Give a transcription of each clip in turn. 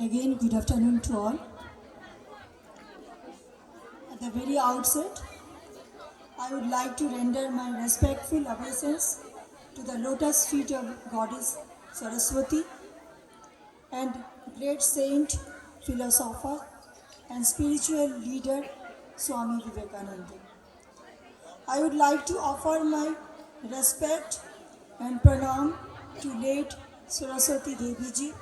Again, good afternoon to all. At the very outset, I would like to render my respectful obeisance to the lotus feet of Goddess Saraswati and great saint, philosopher, and spiritual leader Swami Vivekananda. I would like to offer my respect and pranam to late Saraswati Devi ji,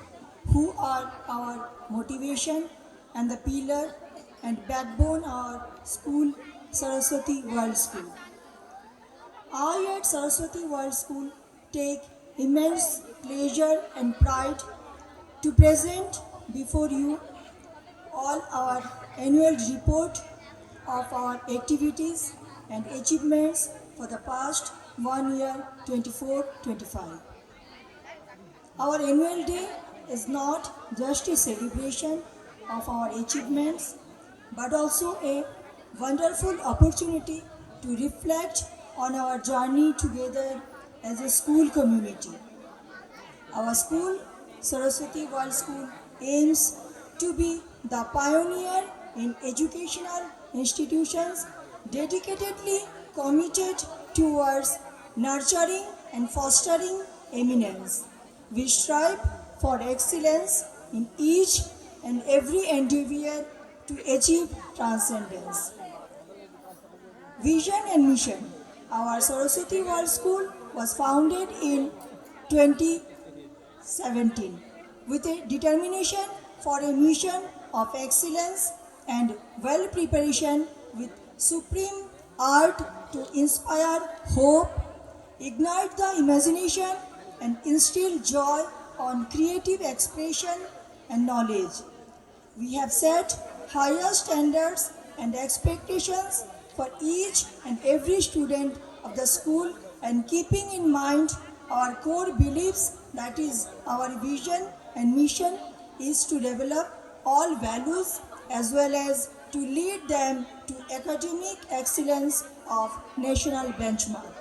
who are our motivation and the pillar and backbone of our school, Saraswati World School. I at Saraswati World School take immense pleasure and pride to present before you all our annual report of our activities and achievements for the past 1 year 24-25. Our annual day is not just a celebration of our achievements but also a wonderful opportunity to reflect on our journey together as a school community. Our school, Saraswati World School, aims to be the pioneer in educational institutions dedicatedly committed towards nurturing and fostering eminence. We strive for excellence in each and every endeavor to achieve transcendence. Vision and mission. Our Saraswati World School was founded in 2017 with a determination for a mission of excellence and well preparation with supreme art to inspire hope, ignite the imagination, and instill joy on creative expression and knowledge. We have set higher standards and expectations for each and every student of the school and keeping in mind our core beliefs, that is our vision and mission is to develop all values as well as to lead them to academic excellence of national benchmark.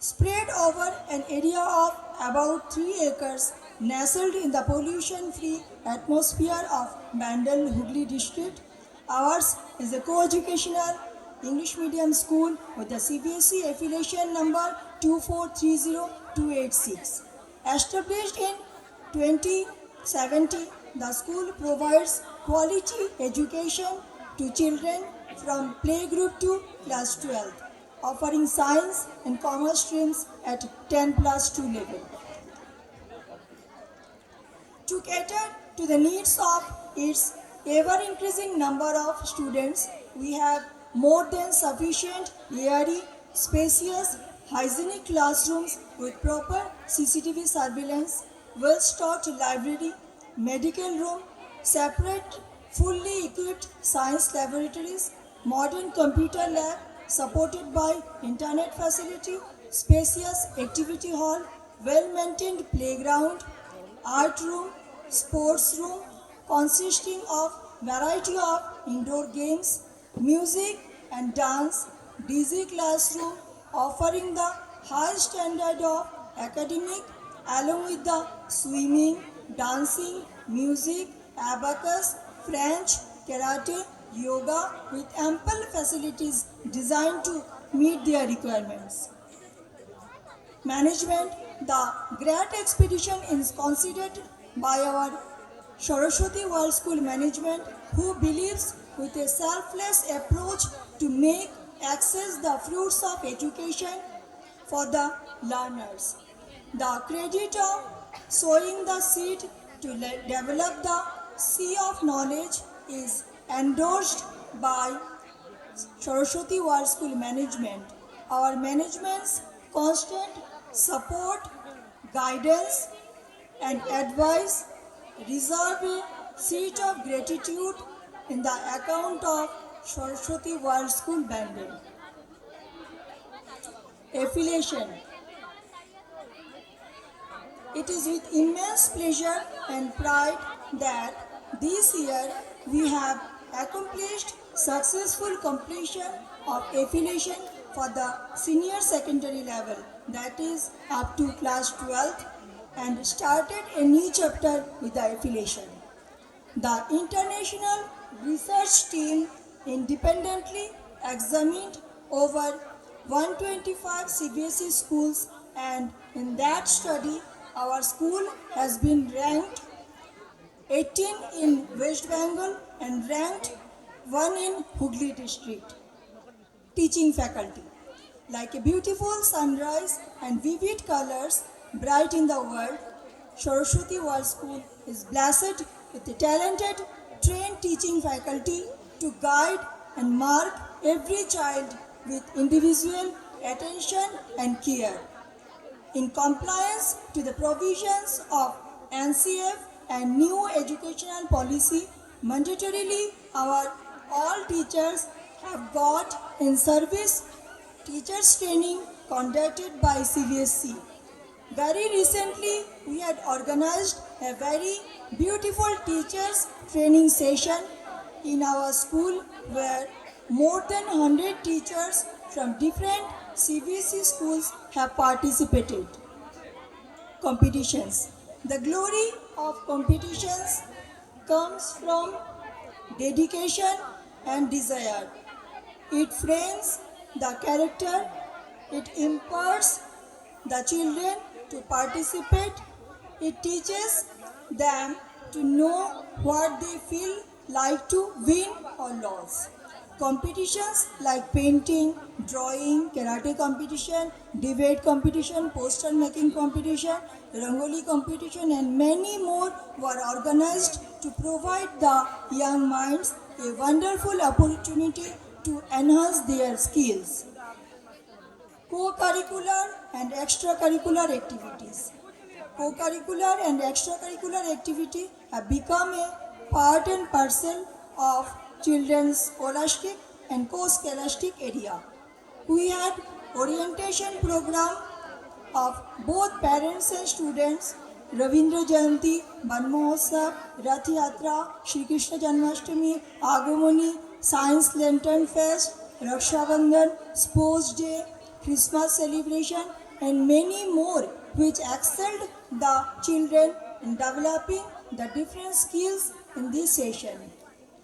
Spread over an area of about 3 acres, nestled in the pollution-free atmosphere of Bandel Hooghly district, ours is a co-educational English medium school with the CBSE affiliation number 2430286. Established in 2017, the school provides quality education to children from playgroup to class 12, offering science and commerce streams at 10+2 level. To cater to the needs of its ever-increasing number of students, we have more than sufficient airy, spacious, hygienic classrooms with proper CCTV surveillance, well-stocked library, medical room, separate fully equipped science laboratories, modern computer lab supported by internet facility, spacious activity hall, well-maintained playground, art room, sports room consisting of variety of indoor games, music and dance, DJ classroom offering the high standard of academic along with the swimming, dancing, music, abacus, French, karate, yoga with ample facilities designed to meet their requirements. Management, the great expedition is considered by our Saraswati World School management who believes with a selfless approach to make access the fruits of education for the learners. The credit of sowing the seed to develop the sea of knowledge is endorsed by Saraswati World School management. Our management's constant support, guidance, and advice reserve a seat of gratitude in the account of Saraswati World School Bandel. Affiliation. It is with immense pleasure and pride that this year we have accomplished successful completion of affiliation for the senior secondary level, that is up to class 12th, and started a new chapter with the affiliation. The international research team independently examined over 125 CBSE schools, and in that study, our school has been ranked 18 in West Bengal and ranked 1 in Hooghly district. Teaching faculty. Like a beautiful sunrise and vivid colors bright in the world, Saraswati World School is blessed with a talented, trained teaching faculty to guide and mark every child with individual attention and care. In compliance to the provisions of NCF and new educational policy, mandatorily our all teachers have got in service teachers training conducted by CBSE. Very recently, we had organized a very beautiful teachers training session in our school where more than 100 teachers from different CBSE schools have participated. Competitions. The glory of competitions comes from dedication and desire. It frames the character, it imparts the children to participate, it teaches them to know what they feel like to win or lose. Competitions like painting, drawing, karate competition, debate competition, poster making competition, rangoli competition, and many more were organized to provide the young minds a wonderful opportunity to enhance their skills. Co-curricular and extracurricular activities. Co-curricular and extracurricular activity have become a part and parcel of children's scholastic and co-scholastic area. We had orientation program of both parents and students, Ravindra Jayanti, Van Mahotsav, Rath Yatra, Shri Krishna Janmashtami, Agamani, Science Lantern Fest, Raksha Bandhan, Sports Day, Christmas celebration, and many more which excelled the children in developing the different skills in this session.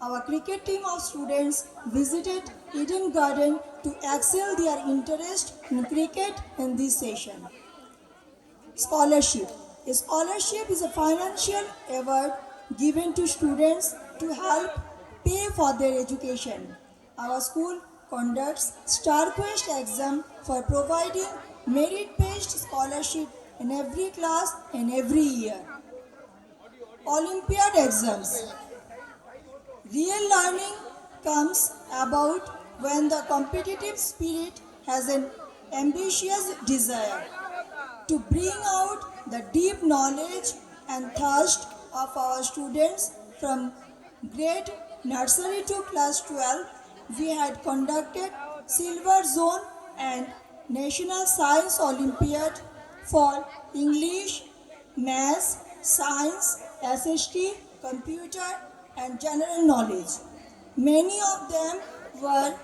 Our cricket team of students visited Eden Garden to excel their interest in cricket in this session. Scholarship. A scholarship is a financial award given to students to help pay for their education. Our school conducts Star Quest exam for providing merit-based scholarship in every class and every year. Olympiad exams. Real learning comes about when the competitive spirit has an ambitious desire to bring out the deep knowledge and thirst of our students from grade nursery to class 12. We had conducted Silver Zone and National Science Olympiad for English, Maths, Science, SST, Computer, and General Knowledge. Many of them were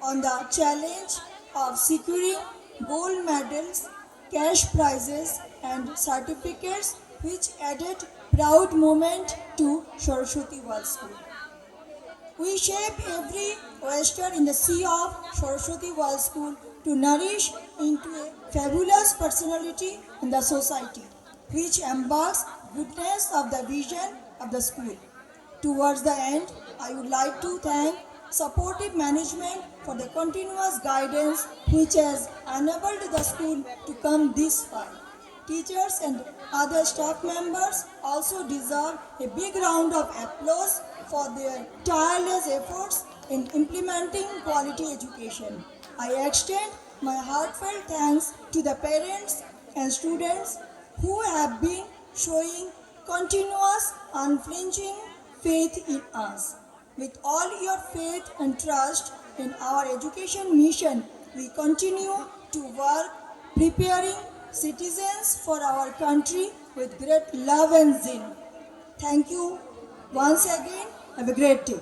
on the challenge of securing gold medals, cash prizes, and certificates, which added proud moment to Saraswati World School. We shape every oyster in the sea of Saraswati World School to nourish into a fabulous personality in the society, which embodies goodness of the vision of the school. Towards the end, I would like to thank supportive management for the continuous guidance which has enabled the school to come this far. Teachers and other staff members also deserve a big round of applause for their tireless efforts in implementing quality education. I extend my heartfelt thanks to the parents and students who have been showing continuous, unflinching faith in us. With all your faith and trust in our education mission, we continue to work preparing citizens for our country with great love and zeal. Thank you once again. Have a great day.